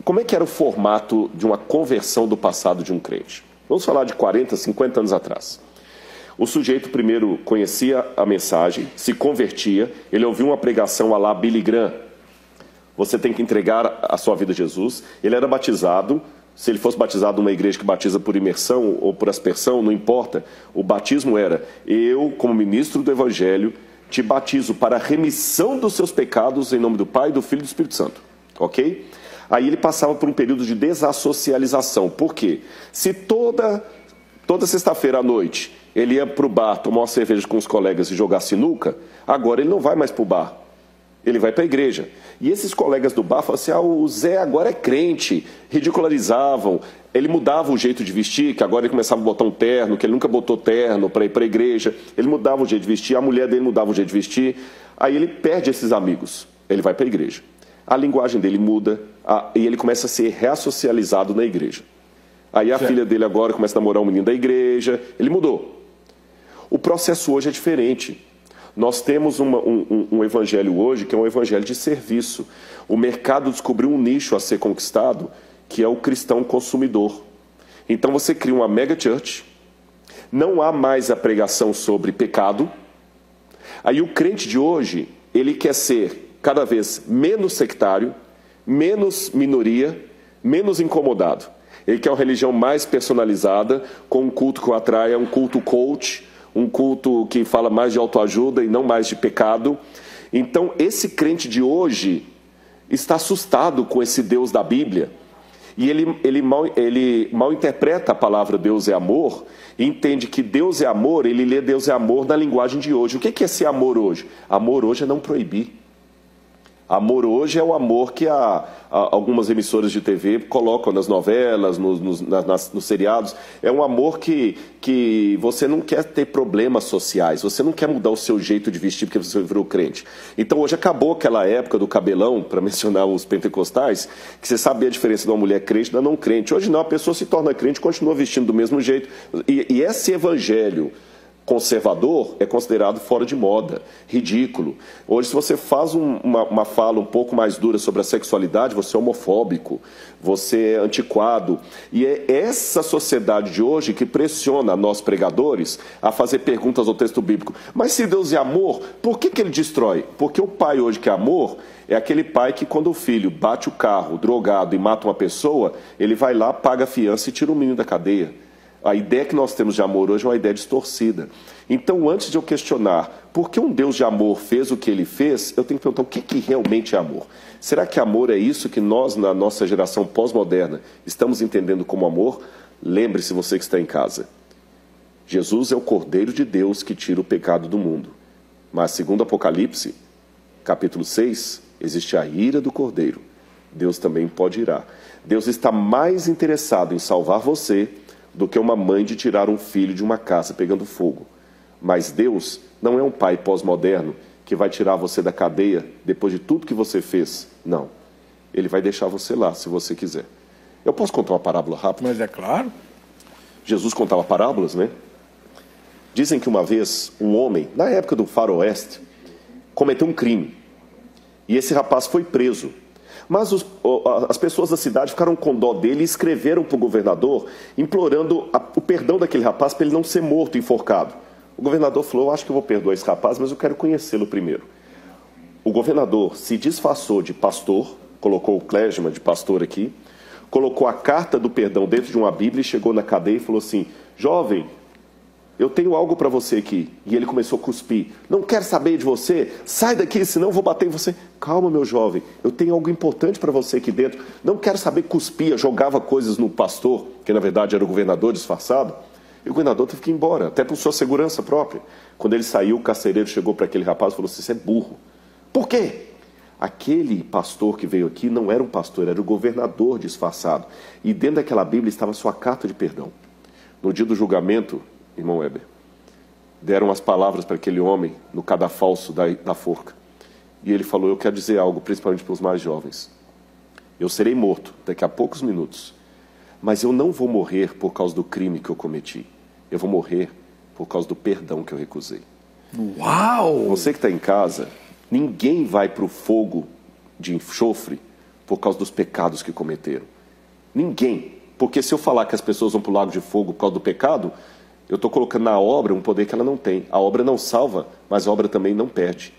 como é que era o formato de uma conversão do passado de um crente? Vamos falar de 40, 50 anos atrás. O sujeito primeiro conhecia a mensagem, se convertia, ele ouvia uma pregação à la Billy Graham. Você tem que entregar a sua vida a Jesus. Ele era batizado. Se ele fosse batizado numa igreja que batiza por imersão ou por aspersão, não importa. O batismo era: eu, como ministro do Evangelho, te batizo para a remissão dos seus pecados em nome do Pai, do Filho e do Espírito Santo. Ok? Aí ele passava por um período de desassocialização. Por quê? Se toda sexta-feira à noite ele ia para o bar tomar uma cerveja com os colegas e jogar sinuca, agora ele não vai mais para o bar. Ele vai para a igreja. E esses colegas do bar falavam assim: o Zé agora é crente. Ridicularizavam. Ele mudava o jeito de vestir, que agora ele começava a botar um terno, que ele nunca botou terno para ir para a igreja. Ele mudava o jeito de vestir, a mulher dele mudava o jeito de vestir. Aí ele perde esses amigos. Ele vai para a igreja. A linguagem dele muda e ele começa a ser reassocializado na igreja. Aí a filha dele agora começa a namorar um menino da igreja. Ele mudou. O processo hoje é diferente. Nós temos um evangelho hoje que é um evangelho de serviço. O mercado descobriu um nicho a ser conquistado, que é o cristão consumidor. Então você cria uma mega church, não há mais a pregação sobre pecado. Aí o crente de hoje, ele quer ser cada vez menos sectário, menos minoria, menos incomodado. Ele quer uma religião mais personalizada, com um culto que o atraia, um culto coach, um culto que fala mais de autoajuda e não mais de pecado. Então, esse crente de hoje está assustado com esse Deus da Bíblia. E ele mal interpreta a palavra Deus é amor e entende que Deus é amor, ele lê Deus é amor na linguagem de hoje. O que é ser amor hoje? Amor hoje é não proibir. Amor hoje é o amor que algumas emissoras de TV colocam nas novelas, nos seriados. É um amor que você não quer ter problemas sociais, você não quer mudar o seu jeito de vestir porque você virou crente. Então hoje acabou aquela época do cabelão, para mencionar os pentecostais, que você sabia a diferença de uma mulher crente e da não crente. Hoje não, a pessoa se torna crente e continua vestindo do mesmo jeito. E esse evangelho conservador é considerado fora de moda, ridículo. Hoje, se você faz uma fala um pouco mais dura sobre a sexualidade, você é homofóbico, você é antiquado. E é essa sociedade de hoje que pressiona nós pregadores a fazer perguntas ao texto bíblico. Mas se Deus é amor, por que ele destrói? Porque o pai hoje que é amor é aquele pai que quando o filho bate o carro drogado e mata uma pessoa, ele vai lá, paga a fiança e tira o menino da cadeia. A ideia que nós temos de amor hoje é uma ideia distorcida. Então, antes de eu questionar por que um Deus de amor fez o que ele fez, eu tenho que perguntar o que realmente é amor. Será que amor é isso que nós, na nossa geração pós-moderna, estamos entendendo como amor? Lembre-se, você que está em casa. Jesus é o Cordeiro de Deus que tira o pecado do mundo. Mas, segundo Apocalipse, capítulo 6, existe a ira do Cordeiro. Deus também pode irar. Deus está mais interessado em salvar você do que uma mãe de tirar um filho de uma casa pegando fogo. Mas Deus não é um pai pós-moderno que vai tirar você da cadeia depois de tudo que você fez. Não. Ele vai deixar você lá, se você quiser. Eu posso contar uma parábola rápida? Mas é claro. Jesus contava parábolas, né? Dizem que uma vez um homem, na época do faroeste, cometeu um crime. E esse rapaz foi preso. Mas as pessoas da cidade ficaram com dó dele e escreveram para o governador implorando o perdão daquele rapaz para ele não ser morto, enforcado. O governador falou: eu acho que eu vou perdoar esse rapaz, mas eu quero conhecê-lo primeiro. O governador se disfarçou de pastor, colocou o clergyman de pastor aqui, colocou a carta do perdão dentro de uma Bíblia e chegou na cadeia e falou assim: jovem, eu tenho algo para você aqui. E ele começou a cuspir. Não quero saber de você. Sai daqui, senão eu vou bater em você. Calma, meu jovem. Eu tenho algo importante para você aqui dentro. Não quero saber. Cuspia, jogava coisas no pastor, que na verdade era o governador disfarçado. E o governador teve que ir embora, até por sua segurança própria. Quando ele saiu, o carcereiro chegou para aquele rapaz e falou assim: você é burro. Por quê? Aquele pastor que veio aqui não era um pastor, era o governador disfarçado. E dentro daquela Bíblia estava a sua carta de perdão. No dia do julgamento, irmão Weber, deram as palavras para aquele homem no cadafalso da forca. E ele falou: eu quero dizer algo, principalmente para os mais jovens. Eu serei morto daqui a poucos minutos, mas eu não vou morrer por causa do crime que eu cometi. Eu vou morrer por causa do perdão que eu recusei. Uau! Você que está em casa, ninguém vai para o fogo de enxofre por causa dos pecados que cometeram. Ninguém. Porque se eu falar que as pessoas vão para o lago de fogo por causa do pecado, eu estou colocando na obra um poder que ela não tem. A obra não salva, mas a obra também não perde.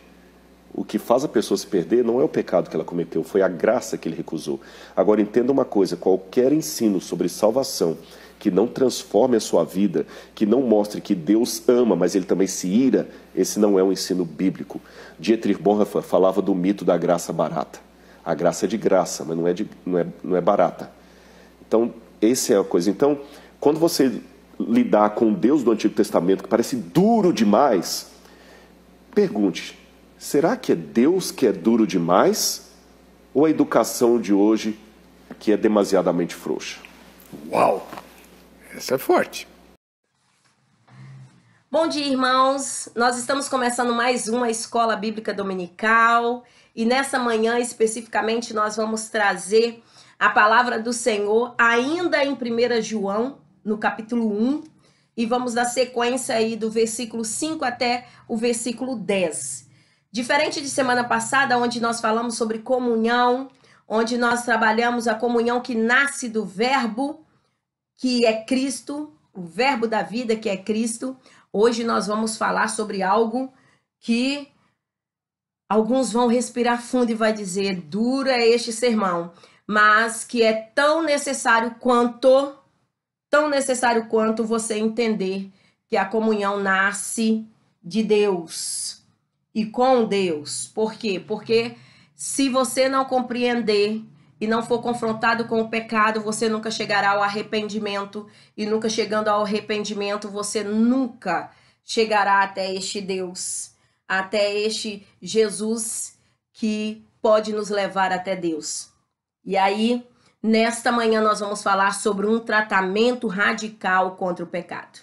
O que faz a pessoa se perder não é o pecado que ela cometeu, foi a graça que ele recusou. Agora, entenda uma coisa, qualquer ensino sobre salvação que não transforme a sua vida, que não mostre que Deus ama, mas ele também se ira, esse não é um ensino bíblico. Dietrich Bonhoeffer falava do mito da graça barata. A graça é de graça, mas não é barata. Então, essa é a coisa. Então, quando você lidar com o Deus do Antigo Testamento, que parece duro demais, pergunte, será que é Deus que é duro demais? Ou a educação de hoje que é demasiadamente frouxa? Uau! Essa é forte. Bom dia, irmãos. Nós estamos começando mais uma Escola Bíblica Dominical e nessa manhã especificamente nós vamos trazer a palavra do Senhor ainda em 1 João, no capítulo 1, e vamos dar sequência aí do versículo 5 até o versículo 10. Diferente de semana passada, onde nós falamos sobre comunhão, onde nós trabalhamos a comunhão que nasce do Verbo, que é Cristo, o Verbo da vida, que é Cristo. Hoje nós vamos falar sobre algo que alguns vão respirar fundo e vai dizer, duro é este sermão, mas que é tão necessário quanto você entender que a comunhão nasce de Deus e com Deus. Por quê? Porque se você não compreender e não for confrontado com o pecado, você nunca chegará ao arrependimento. E nunca chegando ao arrependimento, você nunca chegará até este Deus, até este Jesus que pode nos levar até Deus. E aí, nesta manhã, nós vamos falar sobre um tratamento radical contra o pecado.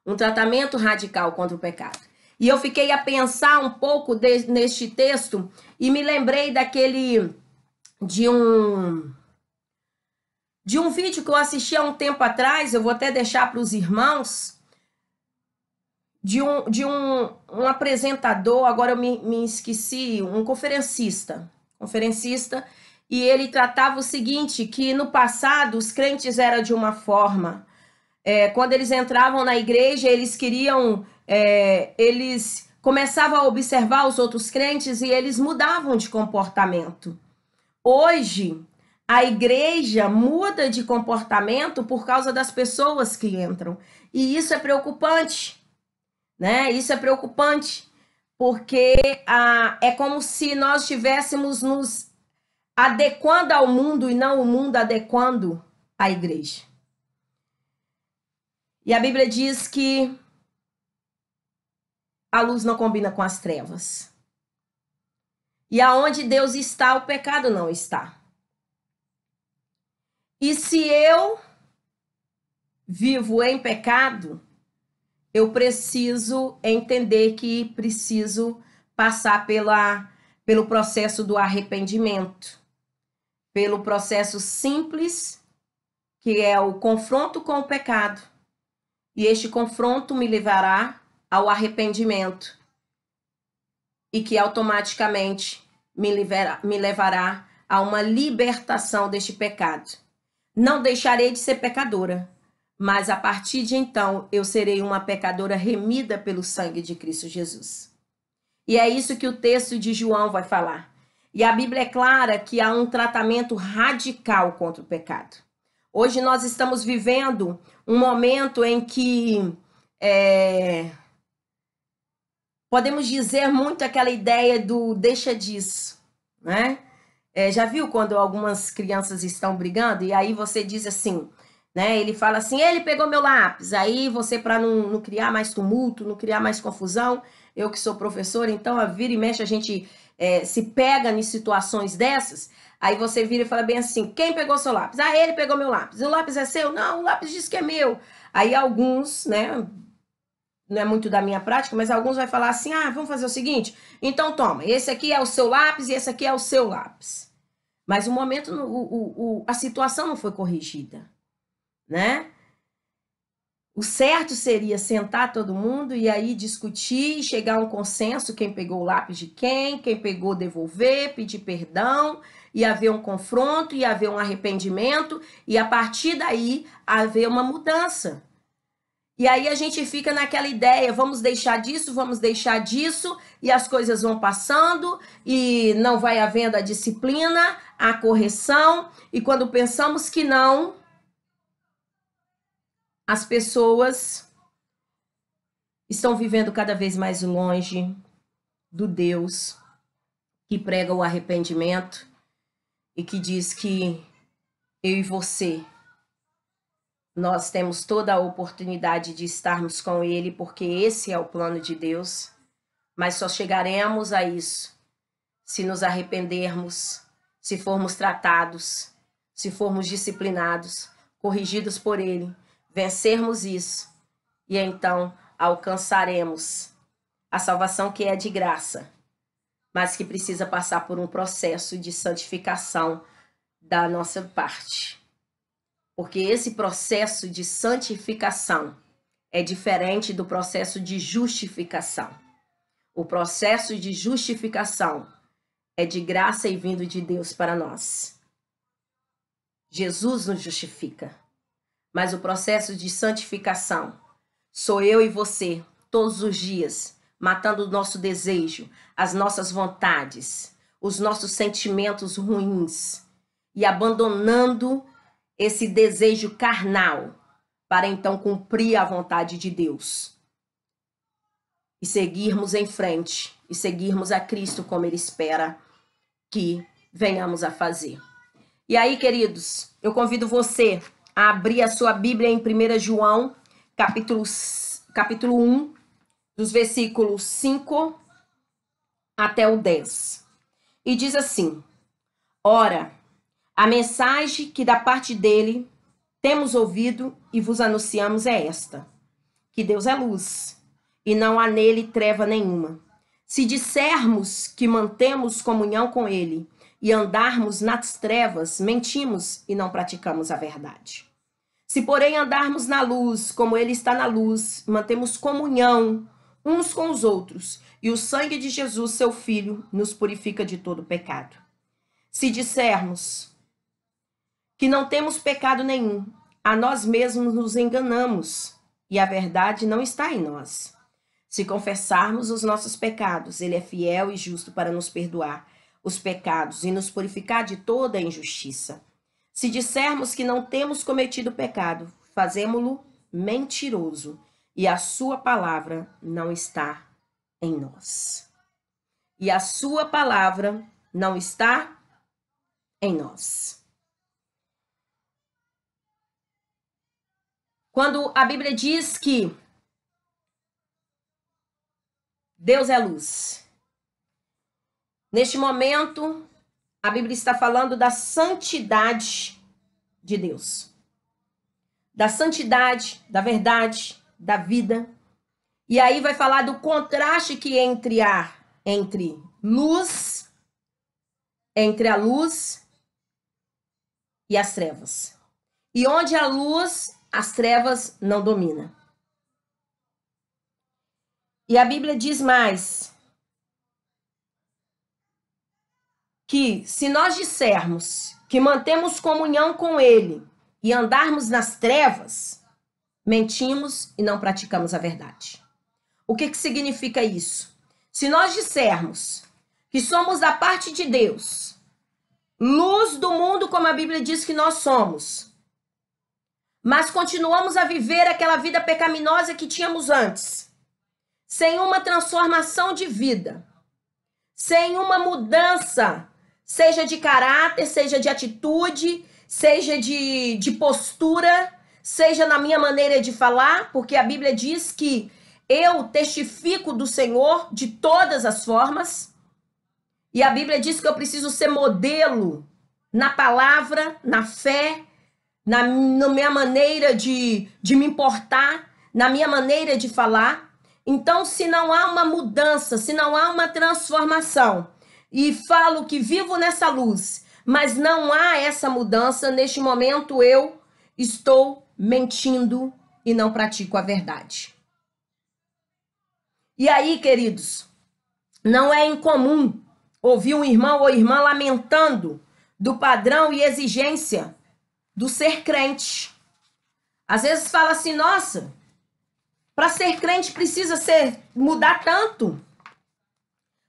Um tratamento radical contra o pecado. E eu fiquei a pensar um pouco neste texto e me lembrei de um vídeo que eu assisti há um tempo atrás, eu vou até deixar para os irmãos, de um apresentador, agora eu me esqueci, um conferencista, e ele tratava o seguinte, que no passado os crentes eram de uma forma, quando eles entravam na igreja, eles começavam a observar os outros crentes e eles mudavam de comportamento. Hoje, a igreja muda de comportamento por causa das pessoas que entram. E isso é preocupante, né? Isso é preocupante, porque é como se nós estivéssemos nos adequando ao mundo e não o mundo adequando à igreja. E a Bíblia diz que a luz não combina com as trevas. E aonde Deus está, o pecado não está. E se eu vivo em pecado, eu preciso entender que preciso passar pelo processo do arrependimento. Pelo processo simples, que é o confronto com o pecado. E este confronto me levará ao arrependimento. E que automaticamente me levará a uma libertação deste pecado. Não deixarei de ser pecadora, mas a partir de então eu serei uma pecadora remida pelo sangue de Cristo Jesus. E é isso que o texto de João vai falar. E a Bíblia é clara que há um tratamento radical contra o pecado. Hoje nós estamos vivendo um momento em que podemos dizer muito aquela ideia do deixa disso, né? Já viu quando algumas crianças estão brigando e aí você diz assim, né? Ele fala assim, ele pegou meu lápis. Aí você, para não criar mais tumulto, não criar mais confusão, eu que sou professora, então a vira e mexe a gente se pega em situações dessas, aí você vira e fala bem assim, quem pegou seu lápis? Ah, ele pegou meu lápis. O lápis é seu? Não, o lápis diz que é meu. Aí alguns, né? Não é muito da minha prática, mas alguns vai falar assim, vamos fazer o seguinte, então toma, esse aqui é o seu lápis e esse aqui é o seu lápis. Mas o momento, a situação não foi corrigida, né? O certo seria sentar todo mundo e aí discutir, chegar a um consenso, quem pegou o lápis de quem pegou devolver, pedir perdão, e haver um confronto, e haver um arrependimento, e a partir daí haver uma mudança. E aí a gente fica naquela ideia, vamos deixar disso, e as coisas vão passando, e não vai havendo a disciplina, a correção, e quando pensamos que não, as pessoas estão vivendo cada vez mais longe do Deus que prega o arrependimento e que diz que eu e você, nós temos toda a oportunidade de estarmos com Ele, porque esse é o plano de Deus, mas só chegaremos a isso se nos arrependermos, se formos tratados, se formos disciplinados, corrigidos por Ele, vencermos isso, e então alcançaremos a salvação que é de graça, mas que precisa passar por um processo de santificação da nossa parte. Porque esse processo de santificação é diferente do processo de justificação. O processo de justificação é de graça e vindo de Deus para nós. Jesus nos justifica. Mas o processo de santificação sou eu e você, todos os dias, matando o nosso desejo, as nossas vontades, os nossos sentimentos ruins e abandonando esse desejo carnal para então cumprir a vontade de Deus e seguirmos em frente e seguirmos a Cristo como Ele espera que venhamos a fazer. E aí, queridos, eu convido você a abrir a sua Bíblia em 1 João, capítulo 1, dos versículos 5 até o 10. E diz assim: Ora, a mensagem que da parte dele temos ouvido e vos anunciamos é esta, que Deus é luz, e não há nele treva nenhuma. Se dissermos que mantemos comunhão com ele e andarmos nas trevas, mentimos e não praticamos a verdade. Se, porém, andarmos na luz, como ele está na luz, mantemos comunhão uns com os outros, e o sangue de Jesus, seu Filho, nos purifica de todo pecado. Se dissermos que não temos pecado nenhum, a nós mesmos nos enganamos, e a verdade não está em nós. Se confessarmos os nossos pecados, ele é fiel e justo para nos perdoar os pecados e nos purificar de toda a injustiça. Se dissermos que não temos cometido pecado, fazemo-lo mentiroso, e a sua palavra não está em nós. E a sua palavra não está em nós. Quando a Bíblia diz que Deus é luz, neste momento, a Bíblia está falando da santidade de Deus. Da santidade, da verdade, da vida. E aí vai falar do contraste que entre a luz e as trevas. E onde a luz, as trevas não dominam. E a Bíblia diz mais que se nós dissermos que mantemos comunhão com ele e andarmos nas trevas, mentimos e não praticamos a verdade. O que significa isso? Se nós dissermos que somos da parte de Deus, luz do mundo, como a Bíblia diz que nós somos, mas continuamos a viver aquela vida pecaminosa que tínhamos antes, sem uma transformação de vida, sem uma mudança, seja de caráter, seja de atitude, seja de postura, seja na minha maneira de falar, porque a Bíblia diz que eu testifico do Senhor de todas as formas, e a Bíblia diz que eu preciso ser modelo na palavra, na fé, na minha maneira de me importar, na minha maneira de falar. Então, se não há uma mudança, se não há uma transformação, e falo que vivo nessa luz, mas não há essa mudança, neste momento eu estou mentindo e não pratico a verdade. E aí, queridos, não é incomum ouvir um irmão ou irmã lamentando do padrão e exigência do ser crente. Às vezes fala assim, nossa, para ser crente precisa mudar tanto.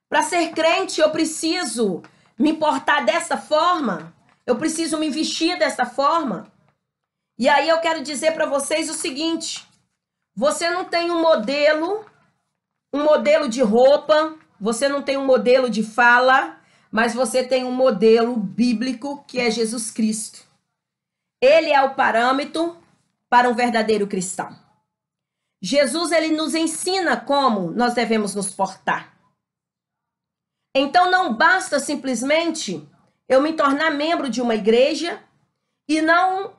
Para ser crente eu preciso me portar dessa forma. Eu preciso me vestir dessa forma. E aí eu quero dizer para vocês o seguinte. Você não tem um modelo de roupa. Você não tem um modelo de fala. Mas você tem um modelo bíblico que é Jesus Cristo. Ele é o parâmetro para um verdadeiro cristão. Jesus, ele nos ensina como nós devemos nos portar. Então não basta simplesmente eu me tornar membro de uma igreja e não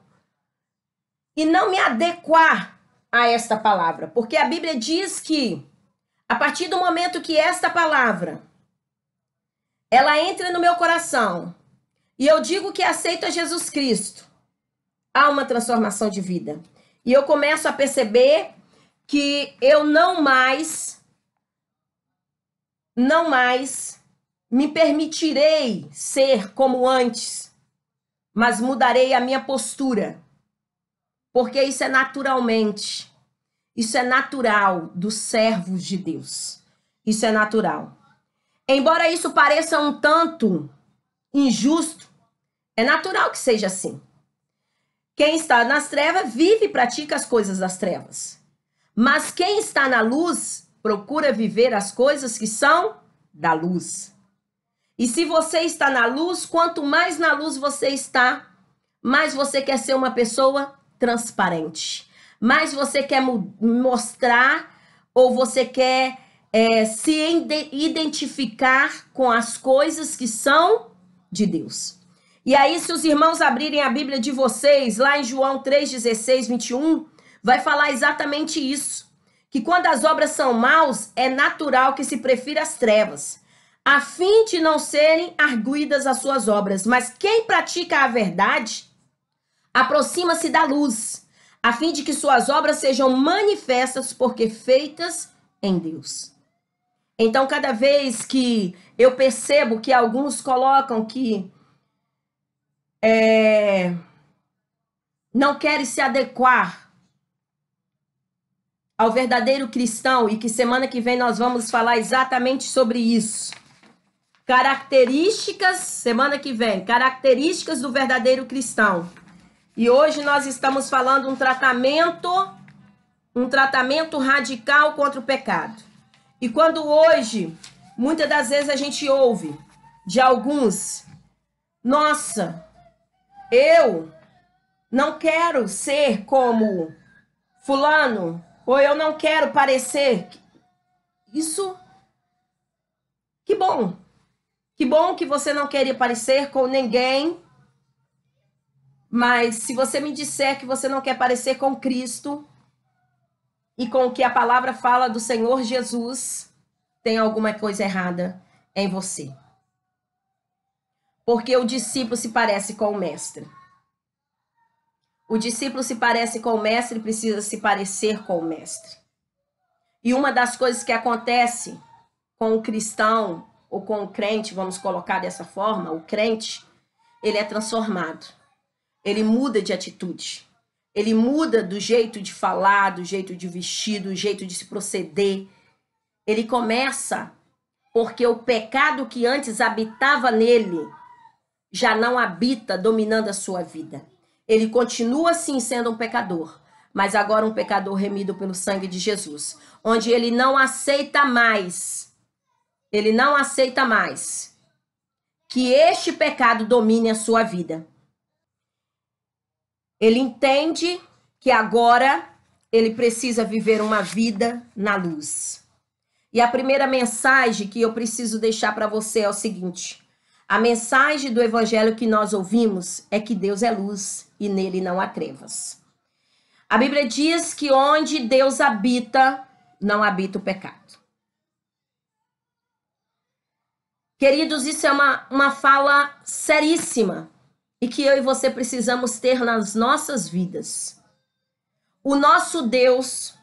me adequar a esta palavra, porque a Bíblia diz que a partir do momento que esta palavra ela entra no meu coração e eu digo que aceito a Jesus Cristo, há uma transformação de vida. E eu começo a perceber que eu não mais me permitirei ser como antes, mas mudarei a minha postura, porque isso é naturalmente, isso é natural dos servos de Deus, isso é natural. Embora isso pareça um tanto injusto, é natural que seja assim. Quem está nas trevas vive e pratica as coisas das trevas. Mas quem está na luz procura viver as coisas que são da luz. E se você está na luz, quanto mais na luz você está, mais você quer ser uma pessoa transparente. Mais você quer mostrar ou você quer se identificar com as coisas que são de Deus. E aí, se os irmãos abrirem a Bíblia de vocês, lá em João 3:16, 21, vai falar exatamente isso. Que quando as obras são maus, é natural que se prefira as trevas, a fim de não serem arguidas as suas obras. Mas quem pratica a verdade, aproxima-se da luz, a fim de que suas obras sejam manifestas, porque feitas em Deus. Então, cada vez que eu percebo que alguns colocam que não querem se adequar ao verdadeiro cristão, e que semana que vem nós vamos falar exatamente sobre isso. Semana que vem, características do verdadeiro cristão. E hoje nós estamos falando um tratamento radical contra o pecado. E quando hoje, muitas das vezes a gente ouve de alguns, nossa, eu não quero ser como fulano, ou eu não quero parecer. Isso, que bom. Que bom que você não queria parecer com ninguém. Mas se você me disser que você não quer parecer com Cristo e com o que a palavra fala do Senhor Jesus, tem alguma coisa errada em você. Porque o discípulo se parece com o mestre. O discípulo se parece com o mestre, precisa se parecer com o mestre. E uma das coisas que acontece com o cristão, ou com o crente, vamos colocar dessa forma, o crente, ele é transformado. Ele muda de atitude. Ele muda do jeito de falar, do jeito de vestir, do jeito de se proceder. Ele começa porque o pecado que antes habitava nele já não habita dominando a sua vida. Ele continua sim sendo um pecador, mas agora um pecador remido pelo sangue de Jesus, onde ele não aceita mais que este pecado domine a sua vida. Ele entende que agora ele precisa viver uma vida na luz. E a primeira mensagem que eu preciso deixar para você é o seguinte: a mensagem do evangelho que nós ouvimos é que Deus é luz e nele não há trevas. A Bíblia diz que onde Deus habita, não habita o pecado. Queridos, isso é uma fala seríssima e que eu e você precisamos ter nas nossas vidas. o nosso Deus,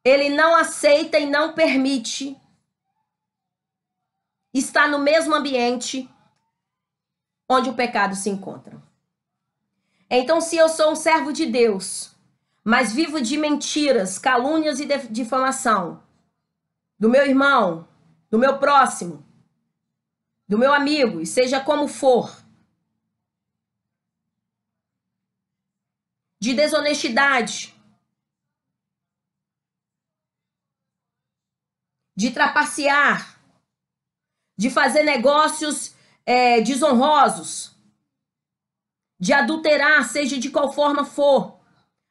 ele não aceita e não permite estar no mesmo ambiente onde o pecado se encontra. Então, se eu sou um servo de Deus, mas vivo de mentiras, calúnias e difamação do meu irmão, do meu próximo, do meu amigo, e seja como for, de desonestidade, de trapacear, de fazer negócios desonrosos, de adulterar, seja de qual forma for,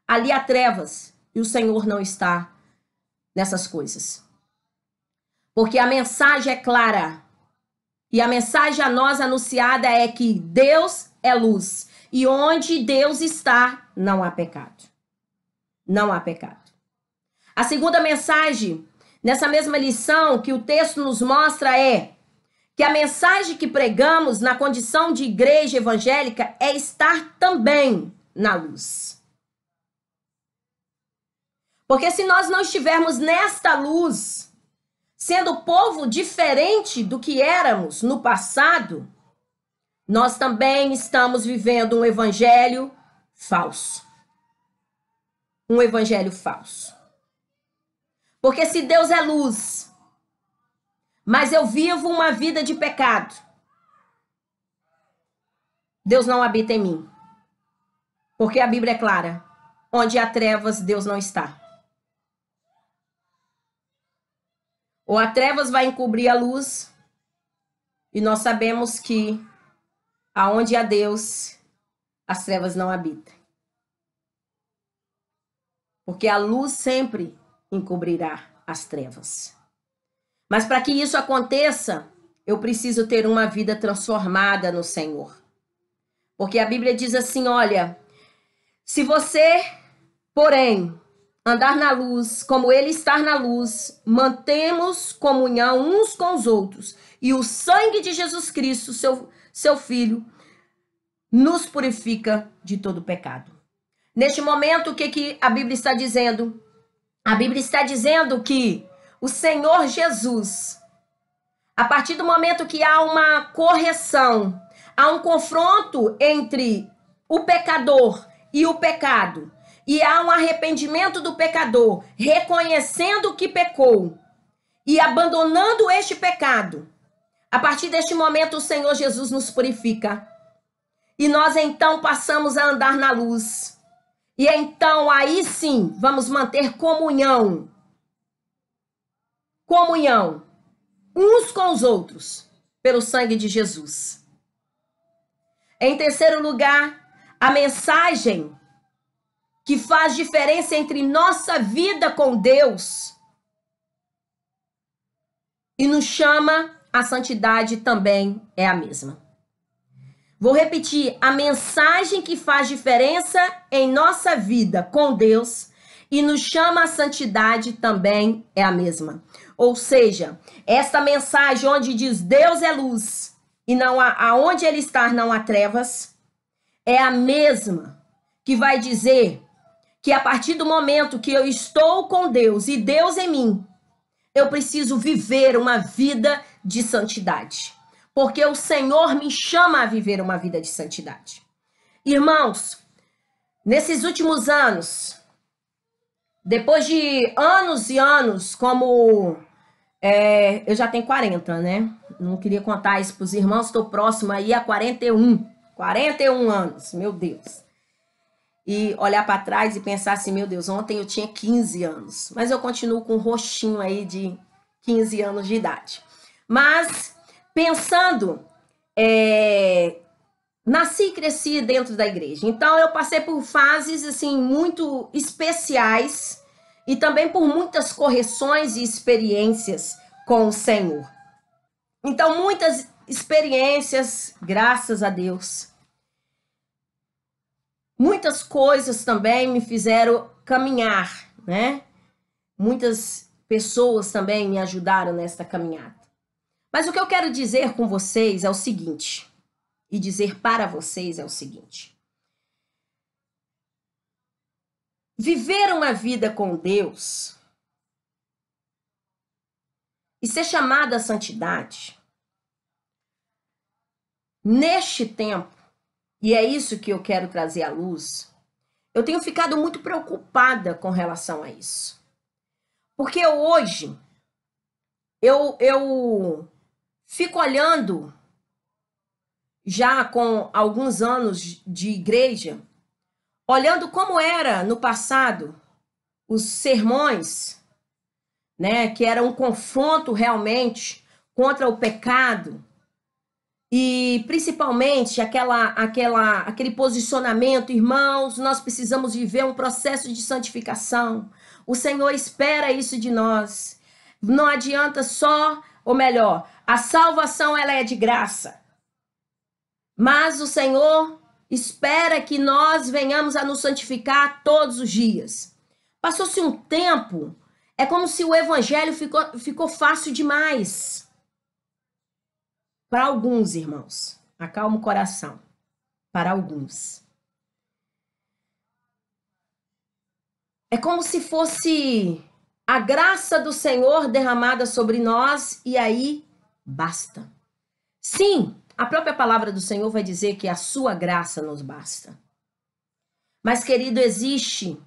ali há trevas e o Senhor não está nessas coisas. Porque a mensagem é clara e a mensagem a nós anunciada é que Deus é luz e onde Deus está, não há pecado. Não há pecado. A segunda mensagem, nessa mesma lição que o texto nos mostra é que a mensagem que pregamos na condição de igreja evangélica é estar também na luz. Porque se nós não estivermos nesta luz, sendo povo diferente do que éramos no passado, nós também estamos vivendo um evangelho falso. Um evangelho falso. Porque se Deus é luz, mas eu vivo uma vida de pecado, Deus não habita em mim. Porque a Bíblia é clara. Onde há trevas, Deus não está. Ou a trevas vai encobrir a luz, e nós sabemos que aonde há Deus, as trevas não habitam. Porque a luz sempre encobrirá as trevas. Mas para que isso aconteça, eu preciso ter uma vida transformada no Senhor. Porque a Bíblia diz assim, olha, se você, porém, andar na luz, como ele está na luz, mantemos comunhão uns com os outros, e o sangue de Jesus Cristo, seu Filho, nos purifica de todo pecado. Neste momento, o que a Bíblia está dizendo? A Bíblia está dizendo que o Senhor Jesus, a partir do momento que há uma correção, há um confronto entre o pecador e o pecado, e há um arrependimento do pecador, reconhecendo que pecou e abandonando este pecado, a partir deste momento o Senhor Jesus nos purifica. E nós então passamos a andar na luz. E então aí sim vamos manter comunhão. Comunhão uns com os outros, pelo sangue de Jesus. Em terceiro lugar, a mensagem que faz diferença entre nossa vida com Deus e nos chama à santidade também é a mesma. Vou repetir, a mensagem que faz diferença em nossa vida com Deus e nos chama à santidade também é a mesma. Ou seja, esta mensagem onde diz Deus é luz e não há, aonde ele está não há trevas, é a mesma que vai dizer que a partir do momento que eu estou com Deus e Deus em mim, eu preciso viver uma vida de santidade. Porque o Senhor me chama a viver uma vida de santidade. Irmãos, nesses últimos anos, depois de anos e anos, como eu já tenho 40, né? Não queria contar isso para os irmãos, estou próximo aí a 41 anos, meu Deus. E olhar para trás e pensar assim, meu Deus, ontem eu tinha 15 anos. Mas eu continuo com um rostinho aí de 15 anos de idade. Mas, pensando, nasci e cresci dentro da igreja. Então, eu passei por fases, assim, muito especiais e também por muitas correções e experiências com o Senhor. Então, muitas experiências, graças a Deus. Muitas coisas também me fizeram caminhar, né? Muitas pessoas também me ajudaram nesta caminhada. Mas o que eu quero dizer com vocês é o seguinte, e dizer para vocês é o seguinte. viver uma vida com Deus e ser chamado à santidade, neste tempo, e é isso que eu quero trazer à luz, eu tenho ficado muito preocupada com relação a isso. Porque hoje, eu fico olhando, já com alguns anos de igreja, olhando como era no passado os sermões, né, que era um confronto realmente contra o pecado, e principalmente aquele posicionamento, irmãos, nós precisamos viver um processo de santificação. O Senhor espera isso de nós. Não adianta só, ou melhor, a salvação ela é de graça. Mas o Senhor espera que nós venhamos a nos santificar todos os dias. Passou-se um tempo, é como se o evangelho ficou fácil demais. Para alguns, irmãos, acalma o coração. Para alguns. É como se fosse a graça do Senhor derramada sobre nós e aí basta. Sim, a própria palavra do Senhor vai dizer que a sua graça nos basta. Mas, querido, existe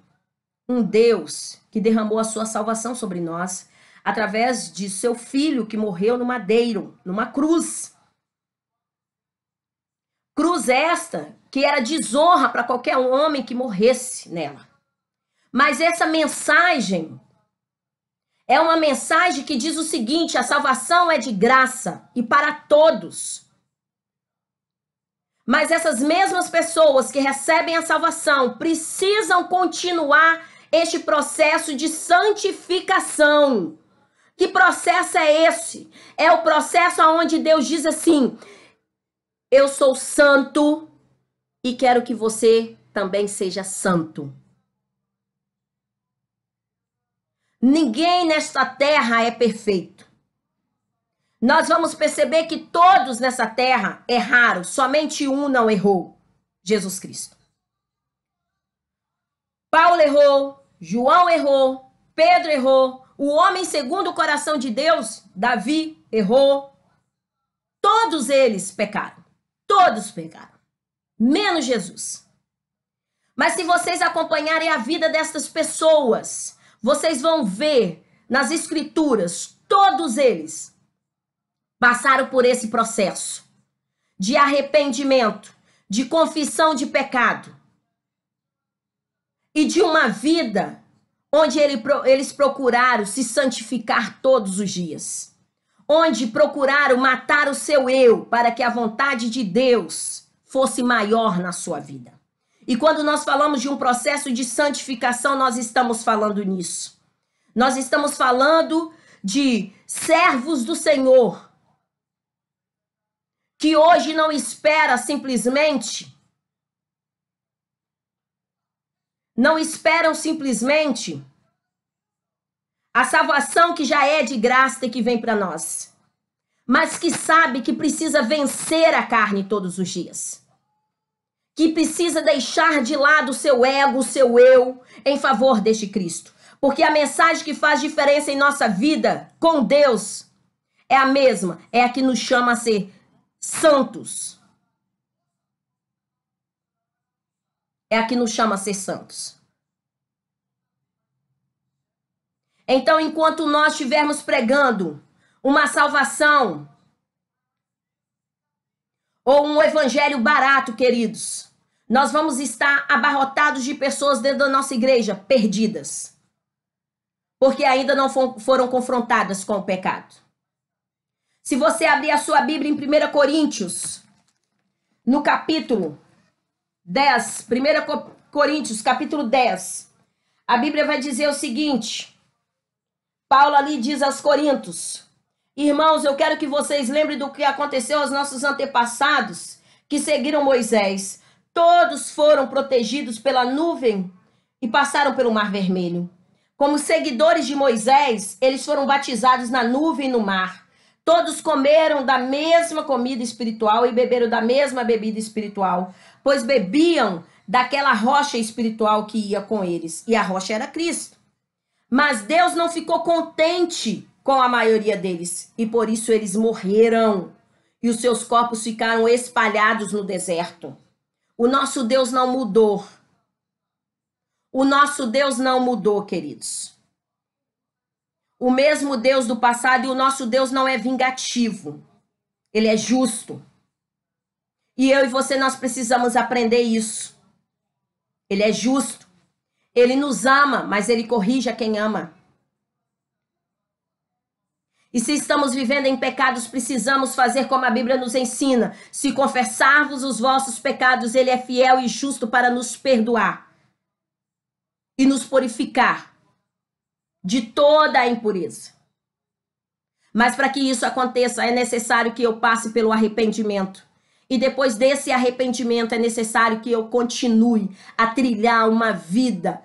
um Deus que derramou a sua salvação sobre nós através de seu filho que morreu no madeiro, numa cruz. Cruz esta que era desonra para qualquer homem que morresse nela. Mas essa mensagem é uma mensagem que diz o seguinte: a salvação é de graça e para todos. Mas essas mesmas pessoas que recebem a salvação precisam continuar este processo de santificação. Que processo é esse? É o processo onde Deus diz assim: eu sou santo e quero que você também seja santo. Ninguém nesta terra é perfeito. Nós vamos perceber que todos nessa terra erraram, somente um não errou: Jesus Cristo. Paulo errou, João errou, Pedro errou, o homem segundo o coração de Deus, Davi, errou. Todos eles pecaram. Todos pecaram. Menos Jesus. Mas se vocês acompanharem a vida destas pessoas, vocês vão ver nas escrituras, todos eles passaram por esse processo de arrependimento, de confissão de pecado e de uma vida onde eles procuraram se santificar todos os dias, onde procuraram matar o seu eu para que a vontade de Deus fosse maior na sua vida. E quando nós falamos de um processo de santificação, nós estamos falando nisso. Nós estamos falando de servos do Senhor, que hoje não espera simplesmente, não esperam simplesmente a salvação que já é de graça e que vem para nós, mas que sabe que precisa vencer a carne todos os dias, que precisa deixar de lado o seu ego, o seu eu, em favor deste Cristo. Porque a mensagem que faz diferença em nossa vida com Deus é a mesma, é a que nos chama a ser santos. É a que nos chama a ser santos. Então, enquanto nós estivermos pregando uma salvação ou um evangelho barato, queridos, nós vamos estar abarrotados de pessoas dentro da nossa igreja perdidas, porque ainda não foram confrontadas com o pecado. Se você abrir a sua Bíblia em 1 Coríntios, no capítulo 10, 1 Coríntios, capítulo 10, a Bíblia vai dizer o seguinte: Paulo ali diz aos Coríntios: irmãos, eu quero que vocês lembrem do que aconteceu aos nossos antepassados que seguiram Moisés. Todos foram protegidos pela nuvem e passaram pelo Mar Vermelho. Como seguidores de Moisés, eles foram batizados na nuvem e no mar. Todos comeram da mesma comida espiritual e beberam da mesma bebida espiritual, pois bebiam daquela rocha espiritual que ia com eles. E a rocha era Cristo. Mas Deus não ficou contente com a maioria deles. E por isso eles morreram. E os seus corpos ficaram espalhados no deserto. O nosso Deus não mudou. O nosso Deus não mudou, queridos. O mesmo Deus do passado, e o nosso Deus não é vingativo. Ele é justo. E eu e você, nós precisamos aprender isso. Ele é justo. Ele nos ama, mas ele corrige a quem ama. E se estamos vivendo em pecados, precisamos fazer como a Bíblia nos ensina. Se confessarmos os vossos pecados, ele é fiel e justo para nos perdoar e nos purificar de toda a impureza. Mas para que isso aconteça, é necessário que eu passe pelo arrependimento. E depois desse arrependimento, é necessário que eu continue a trilhar uma vida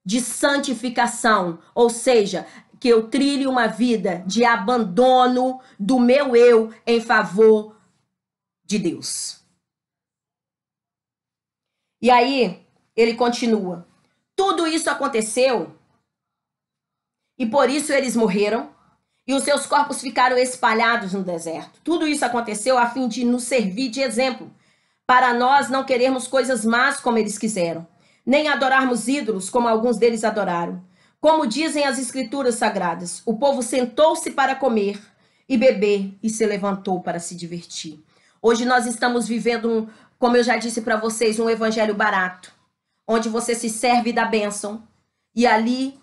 de santificação. Ou seja, que eu trilhe uma vida de abandono do meu eu em favor de Deus. E aí, ele continua. Tudo isso aconteceu e por isso eles morreram e os seus corpos ficaram espalhados no deserto. Tudo isso aconteceu a fim de nos servir de exemplo, para nós não querermos coisas más como eles quiseram, nem adorarmos ídolos como alguns deles adoraram. Como dizem as escrituras sagradas, o povo sentou-se para comer e beber e se levantou para se divertir. Hoje nós estamos vivendo, como eu já disse para vocês, um evangelho barato, onde você se serve da bênção e ali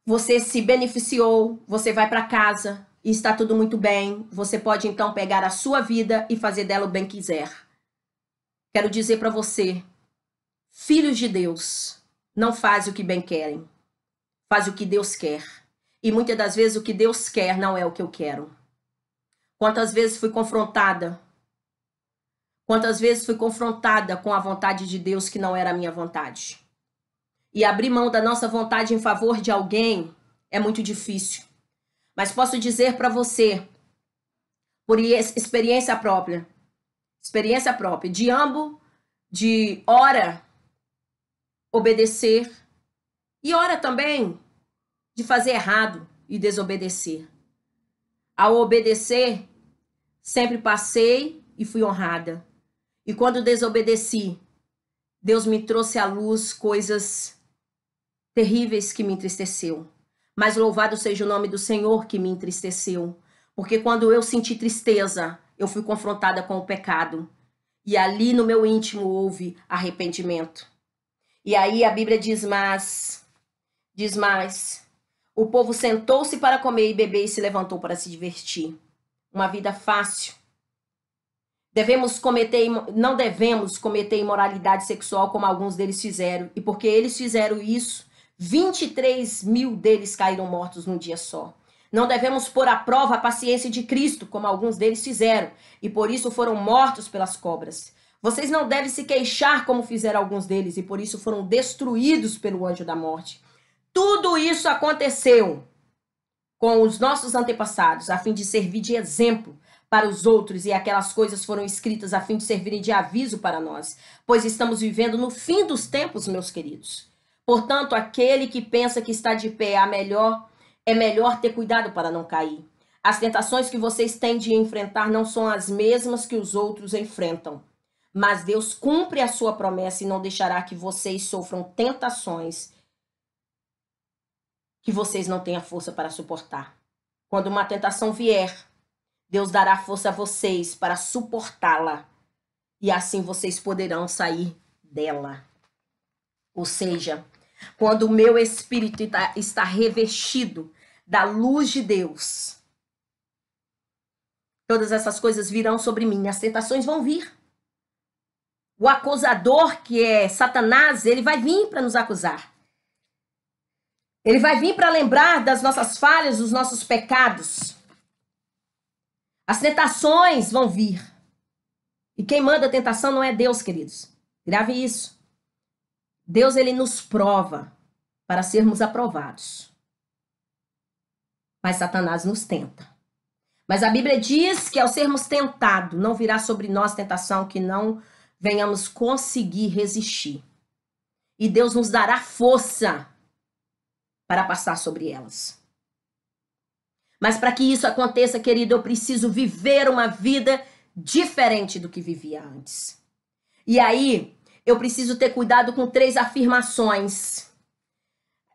você se beneficiou, você vai para casa e está tudo muito bem. Você pode então pegar a sua vida e fazer dela o bem que quiser. Quero dizer para você, filhos de Deus não fazem o que bem querem, fazem o que Deus quer. E muitas das vezes o que Deus quer não é o que eu quero. Quantas vezes fui confrontada? Quantas vezes fui confrontada com a vontade de Deus que não era a minha vontade? E abrir mão da nossa vontade em favor de alguém é muito difícil. Mas posso dizer para você, por experiência própria, de ambos, de ora obedecer e ora também de fazer errado e desobedecer. Ao obedecer, sempre passei e fui honrada. E quando desobedeci, Deus me trouxe à luz coisas terríveis que me entristeceu. Mas louvado seja o nome do Senhor que me entristeceu. Porque quando eu senti tristeza, eu fui confrontada com o pecado. E ali no meu íntimo houve arrependimento. E aí a Bíblia diz mais. O povo sentou-se para comer e beber e se levantou para se divertir. Uma vida fácil. Não devemos cometer imoralidade sexual como alguns deles fizeram. E porque eles fizeram isso, 23 mil deles caíram mortos num dia só. Não devemos pôr à prova a paciência de Cristo, como alguns deles fizeram, e por isso foram mortos pelas cobras. Vocês não devem se queixar como fizeram alguns deles, e por isso foram destruídos pelo anjo da morte. Tudo isso aconteceu com os nossos antepassados, a fim de servir de exemplo para os outros, e aquelas coisas foram escritas a fim de servirem de aviso para nós, pois estamos vivendo no fim dos tempos, meus queridos. Portanto, aquele que pensa que está de pé é melhor ter cuidado para não cair. As tentações que vocês têm de enfrentar não são as mesmas que os outros enfrentam. Mas Deus cumpre a sua promessa e não deixará que vocês sofram tentações que vocês não tenham força para suportar. Quando uma tentação vier, Deus dará força a vocês para suportá-la. E assim vocês poderão sair dela. Ou seja, quando o meu espírito está revestido da luz de Deus, todas essas coisas virão sobre mim, as tentações vão vir. O acusador, que é Satanás, ele vai vir para nos acusar. Ele vai vir para lembrar das nossas falhas, dos nossos pecados. As tentações vão vir. E quem manda a tentação não é Deus, queridos. Grave isso. Deus, ele nos prova para sermos aprovados. Mas Satanás nos tenta. Mas a Bíblia diz que ao sermos tentados, não virá sobre nós tentação que não venhamos conseguir resistir. E Deus nos dará força para passar sobre elas. Mas para que isso aconteça, querido, eu preciso viver uma vida diferente do que vivia antes. E aí, eu preciso ter cuidado com 3 afirmações.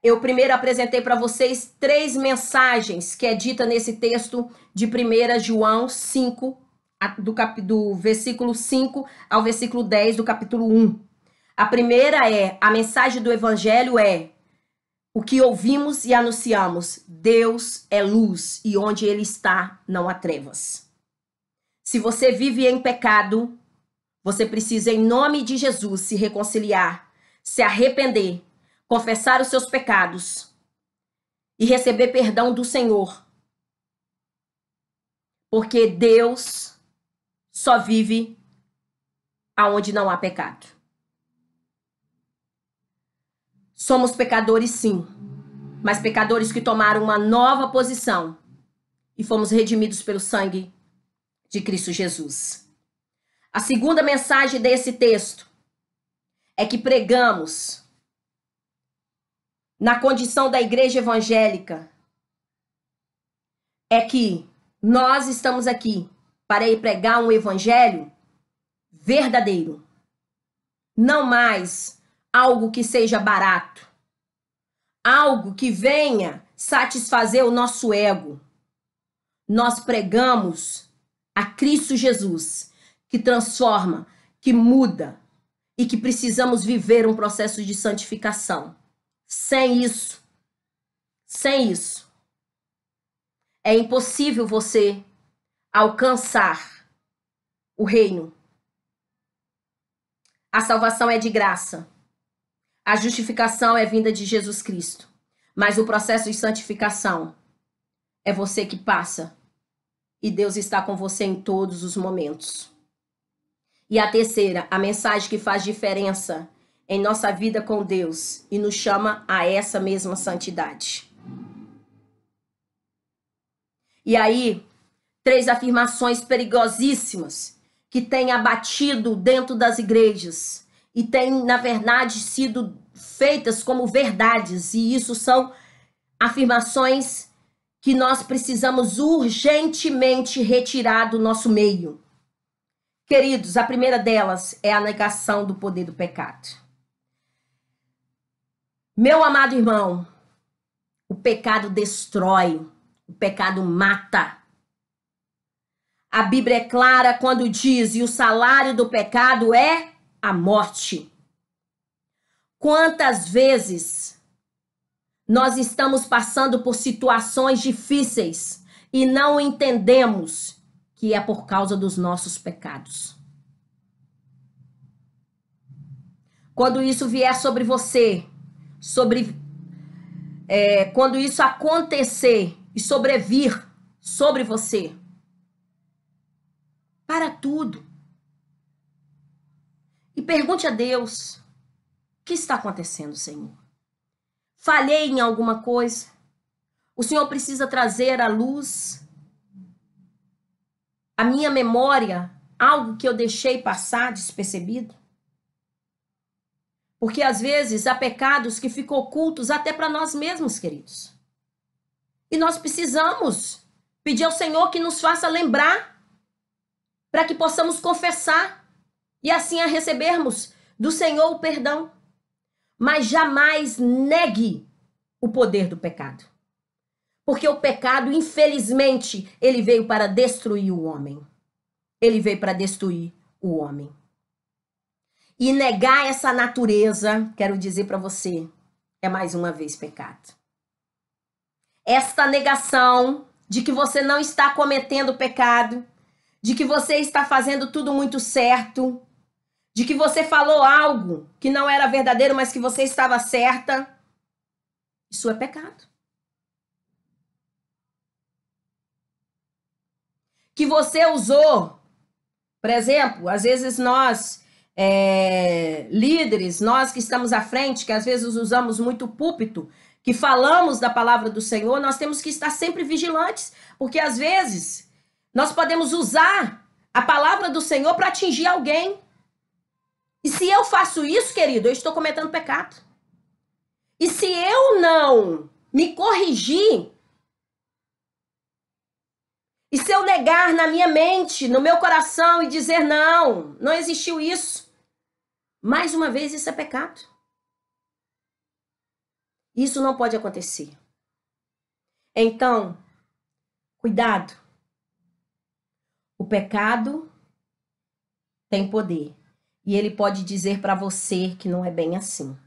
Eu primeiro apresentei para vocês 3 mensagens que é dita nesse texto de 1 João 5, do versículo 5 ao versículo 10 do capítulo 1. A primeira é, a mensagem do evangelho é: o que ouvimos e anunciamos, Deus é luz e onde ele está não há trevas. Se você vive em pecado, você precisa, em nome de Jesus, se reconciliar, se arrepender, confessar os seus pecados e receber perdão do Senhor. Porque Deus só vive aonde não há pecado. Somos pecadores, sim, mas pecadores que tomaram uma nova posição e fomos redimidos pelo sangue de Cristo Jesus. A segunda mensagem desse texto é que pregamos na condição da igreja evangélica, é que nós estamos aqui para ir pregar um evangelho verdadeiro, não mais algo que seja barato, algo que venha satisfazer o nosso ego. Nós pregamos a Cristo Jesus, que transforma, que muda e que precisamos viver um processo de santificação. Sem isso, é impossível você alcançar o reino. A salvação é de graça. A justificação é vinda de Jesus Cristo. Mas o processo de santificação é você que passa. E Deus está com você em todos os momentos. E a terceira, a mensagem que faz diferença em nossa vida com Deus e nos chama a essa mesma santidade. E aí, 3 afirmações perigosíssimas que têm abatido dentro das igrejas e têm, na verdade, sido feitas como verdades. E isso são afirmações que nós precisamos urgentemente retirar do nosso meio. Queridos, a primeira delas é a negação do poder do pecado. Meu amado irmão, o pecado destrói, o pecado mata. A Bíblia é clara quando diz: e o salário do pecado é a morte. Quantas vezes nós estamos passando por situações difíceis e não entendemos que é por causa dos nossos pecados? Quando isso vier sobre você, quando isso acontecer e sobrevir sobre você, para tudo e pergunte a Deus: o que está acontecendo, Senhor? Falhei em alguma coisa? O Senhor precisa trazer à luz a minha memória algo que eu deixei passar despercebido? Porque às vezes há pecados que ficam ocultos até para nós mesmos, queridos. E nós precisamos pedir ao Senhor que nos faça lembrar, para que possamos confessar e assim a recebermos do Senhor o perdão. Mas jamais negue o poder do pecado. Porque o pecado, infelizmente, ele veio para destruir o homem. Ele veio para destruir o homem. E negar essa natureza, quero dizer para você, é mais uma vez pecado. Esta negação de que você não está cometendo pecado, de que você está fazendo tudo muito certo, de que você falou algo que não era verdadeiro, mas que você estava certa, isso é pecado. Que você usou, por exemplo, às vezes nós, líderes, nós que estamos à frente, que às vezes usamos muito púlpito, que falamos da palavra do Senhor, nós temos que estar sempre vigilantes, porque às vezes nós podemos usar a palavra do Senhor para atingir alguém. E se eu faço isso, querido, eu estou cometendo pecado. E se eu não me corrigir, e se eu negar na minha mente, no meu coração e dizer não, não existiu isso, mais uma vez isso é pecado. Isso não pode acontecer. Então, cuidado. O pecado tem poder. E ele pode dizer para você que não é bem assim.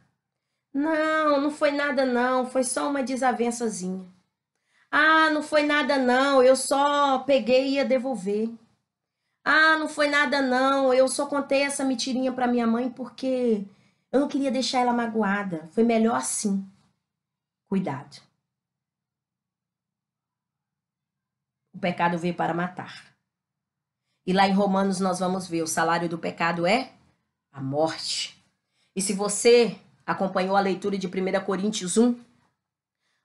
Não, não foi nada não, foi só uma desavençazinha. Ah, não foi nada não, eu só peguei e ia devolver. Ah, não foi nada não, eu só contei essa mentirinha para minha mãe porque eu não queria deixar ela magoada. Foi melhor assim. Cuidado. O pecado veio para matar. E lá em Romanos nós vamos ver, o salário do pecado é a morte. E se você acompanhou a leitura de 1 Coríntios 1,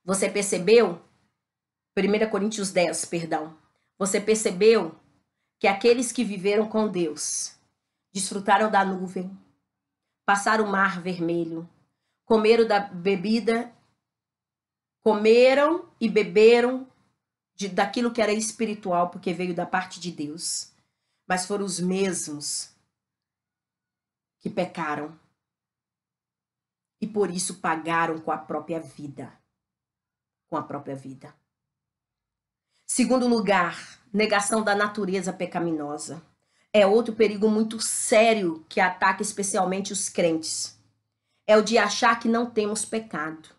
você percebeu, 1 Coríntios 10, perdão, você percebeu que aqueles que viveram com Deus, desfrutaram da nuvem, passaram o mar vermelho, comeram da bebida, comeram e beberam daquilo que era espiritual, porque veio da parte de Deus. Mas foram os mesmos que pecaram. E por isso pagaram com a própria vida. Com a própria vida. Segundo lugar, negação da natureza pecaminosa. É outro perigo muito sério que ataca especialmente os crentes. É o de achar que não temos pecado.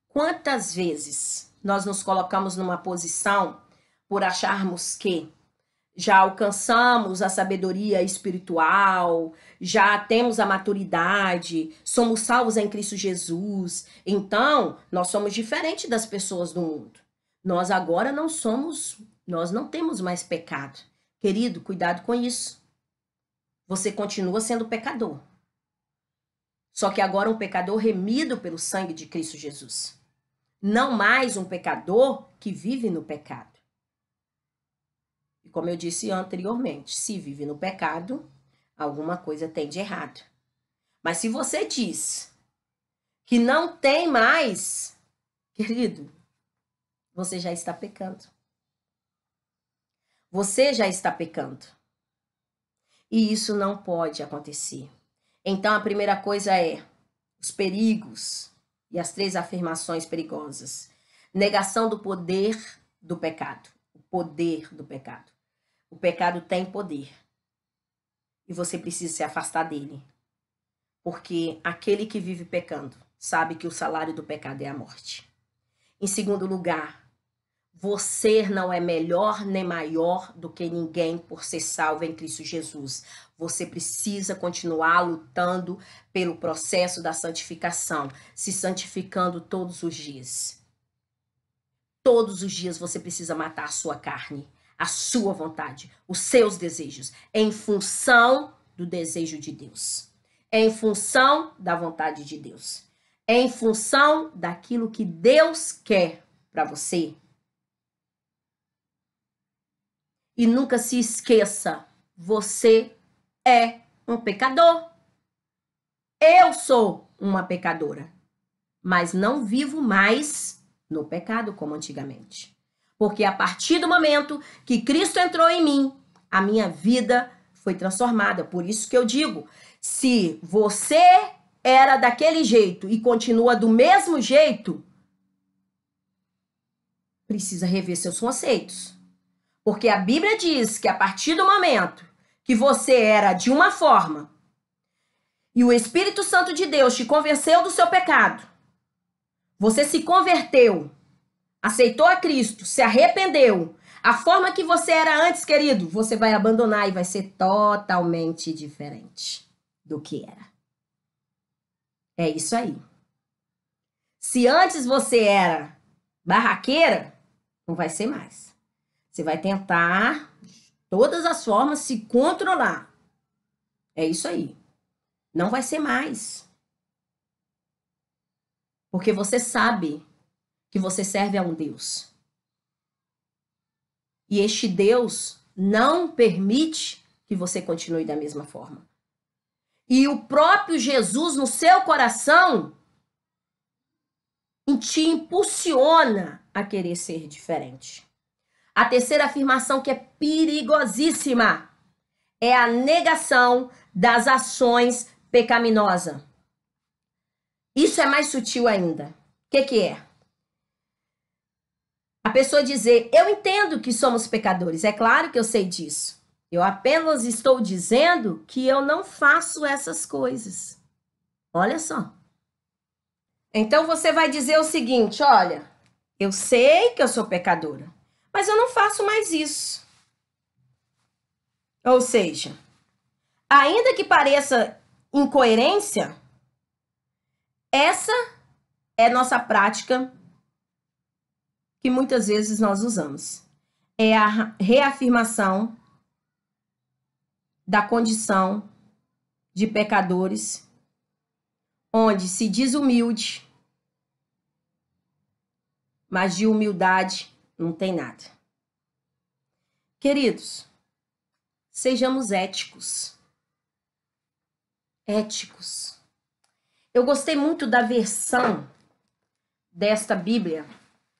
Quantas vezes nós nos colocamos numa posição por acharmos que já alcançamos a sabedoria espiritual, já temos a maturidade, somos salvos em Cristo Jesus. Então, nós somos diferentes das pessoas do mundo. Nós agora nós não temos mais pecado. Querido, cuidado com isso. Você continua sendo pecador. Só que agora um pecador remido pelo sangue de Cristo Jesus. Não mais um pecador que vive no pecado. E como eu disse anteriormente, se vive no pecado, alguma coisa tem de errado. Mas se você diz que não tem mais, querido, você já está pecando. Você já está pecando. E isso não pode acontecer. Então a primeira coisa é os perigos e as 3 afirmações perigosas. Negação do poder do pecado. O poder do pecado. O pecado tem poder. E você precisa se afastar dele. Porque aquele que vive pecando sabe que o salário do pecado é a morte. Em segundo lugar, você não é melhor nem maior do que ninguém por ser salvo em Cristo Jesus. Você precisa continuar lutando pelo processo da santificação, se santificando todos os dias. Todos os dias você precisa matar a sua carne, a sua vontade, os seus desejos, em função do desejo de Deus, em função da vontade de Deus, em função daquilo que Deus quer para você. E nunca se esqueça, você é um pecador. Eu sou uma pecadora, mas não vivo mais no pecado como antigamente. Porque a partir do momento que Cristo entrou em mim, a minha vida foi transformada. Por isso que eu digo, se você era daquele jeito e continua do mesmo jeito, precisa rever seus conceitos. Porque a Bíblia diz que a partir do momento que você era de uma forma e o Espírito Santo de Deus te convenceu do seu pecado, você se converteu, aceitou a Cristo, se arrependeu, a forma que você era antes, querido, você vai abandonar e vai ser totalmente diferente do que era. É isso aí. Se antes você era barraqueira, não vai ser mais. Você vai tentar, de todas as formas, se controlar. É isso aí. Não vai ser mais. Porque você sabe que você serve a um Deus. E este Deus não permite que você continue da mesma forma. E o próprio Jesus no seu coração te impulsiona a querer ser diferente. A terceira afirmação, que é perigosíssima, é a negação das ações pecaminosas. Isso é mais sutil ainda. O que é? A pessoa dizer, eu entendo que somos pecadores, é claro que eu sei disso. Eu apenas estou dizendo que eu não faço essas coisas. Olha só. Então você vai dizer o seguinte, olha, eu sei que eu sou pecadora, mas eu não faço mais isso. Ou seja, ainda que pareça incoerência, essa é nossa prática que muitas vezes nós usamos. É a reafirmação da condição de pecadores, onde se diz humilde, mas de humildade não tem nada. Queridos, sejamos éticos. Éticos. Eu gostei muito da versão desta Bíblia,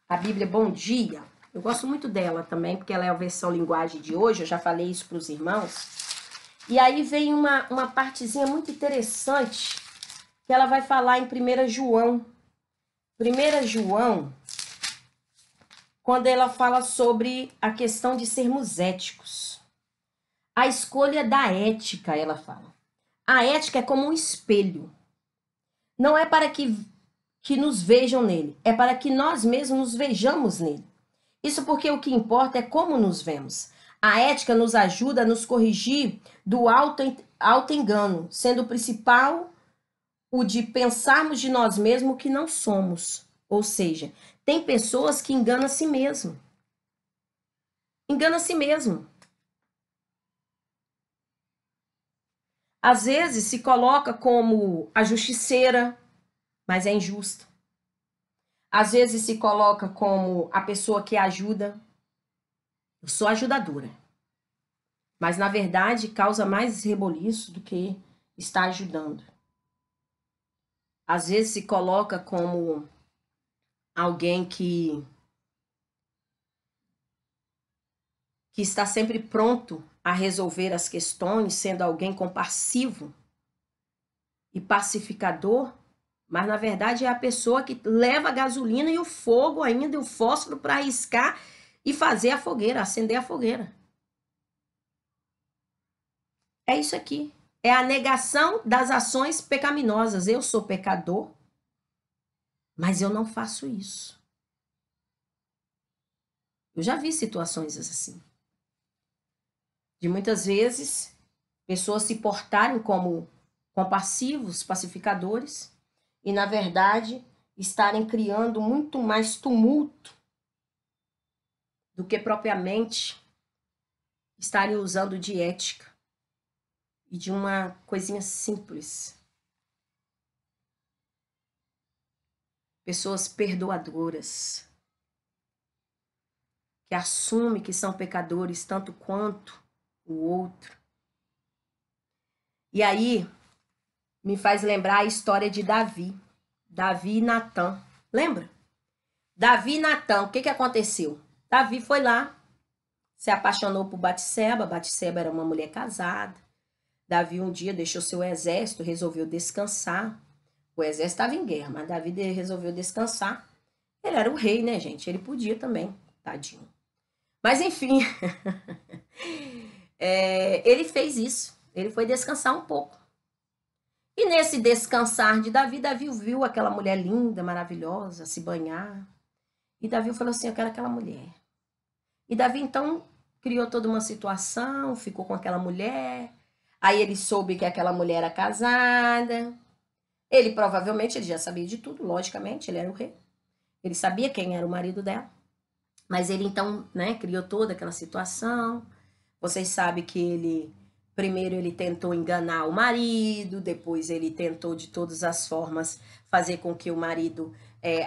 a Bíblia Bom Dia. Eu gosto muito dela também, porque ela é a versão linguagem de hoje, eu já falei isso para os irmãos. E aí vem uma partezinha muito interessante, que ela vai falar em 1 João. 1 João, quando ela fala sobre a questão de sermos éticos. A escolha da ética, ela fala. A ética é como um espelho. Não é para que nos vejam nele, é para que nós mesmos nos vejamos nele. Isso porque o que importa é como nos vemos. A ética nos ajuda a nos corrigir do auto-engano, sendo o principal o de pensarmos de nós mesmos o que não somos. Ou seja, tem pessoas que enganam a si mesmo. Engana a si mesmo. Às vezes se coloca como a justiceira, mas é injusta. Às vezes se coloca como a pessoa que ajuda. Eu sou ajudadora. Mas, na verdade, causa mais reboliço do que está ajudando. Às vezes se coloca como alguém que está sempre pronto a resolver as questões, sendo alguém compassivo e pacificador, mas na verdade é a pessoa que leva a gasolina e o fogo ainda, e o fósforo para arriscar e fazer a fogueira, acender a fogueira. É isso aqui. É a negação das ações pecaminosas. Eu sou pecador, mas eu não faço isso. Eu já vi situações assim. De muitas vezes, pessoas se portarem como compassivos, pacificadores, e, na verdade, estarem criando muito mais tumulto do que propriamente estarem usando de ética e de uma coisinha simples. Pessoas perdoadoras, que assumem que são pecadores tanto quanto o outro. E aí, me faz lembrar a história de Davi. Davi e Natã. Lembra? Davi e Natã, o que aconteceu? Davi foi lá, se apaixonou por Batseba. Batseba era uma mulher casada. Davi um dia deixou seu exército, resolveu descansar. O exército estava em guerra, mas Davi resolveu descansar. Ele era o rei, né, gente? Ele podia também, tadinho. Mas, enfim, ele fez isso. Ele foi descansar um pouco. E nesse descansar de Davi, Davi viu aquela mulher linda, maravilhosa, se banhar. E Davi falou assim, eu quero aquela mulher. E Davi, então, criou toda uma situação, ficou com aquela mulher. Aí ele soube que aquela mulher era casada. Ele provavelmente, ele já sabia de tudo, logicamente, ele era o rei. Ele sabia quem era o marido dela. Mas ele, então, né, criou toda aquela situação. Vocês sabem que primeiro ele tentou enganar o marido, depois ele tentou de todas as formas fazer com que o marido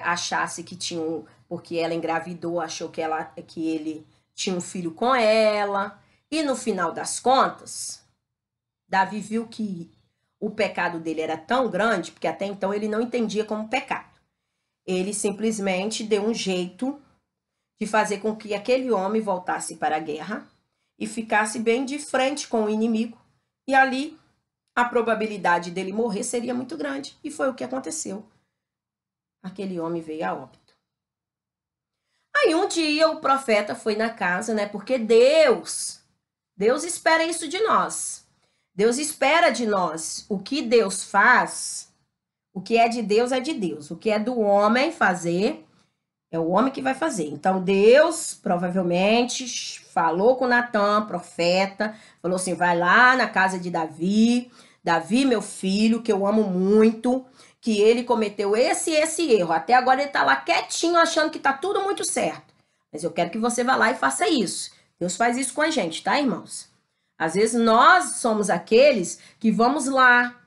achasse que tinha, porque ela engravidou, achou que ele tinha um filho com ela. E no final das contas, Davi viu que o pecado dele era tão grande, porque até então ele não entendia como pecado. Ele simplesmente deu um jeito de fazer com que aquele homem voltasse para a guerra e ficasse bem de frente com o inimigo. E ali a probabilidade dele morrer seria muito grande. E foi o que aconteceu. Aquele homem veio a óbito. Aí um dia o profeta foi na casa, né? Porque Deus espera isso de nós. Deus espera de nós. O que Deus faz, o que é de Deus é de Deus. O que é do homem fazer, é o homem que vai fazer. Então Deus provavelmente falou com Natan, profeta, falou assim, vai lá na casa de Davi, Davi, meu filho, que eu amo muito, que ele cometeu esse erro. Até agora ele tá lá quietinho, achando que tá tudo muito certo. Mas eu quero que você vá lá e faça isso. Deus faz isso com a gente, tá, irmãos? Às vezes nós somos aqueles que vamos lá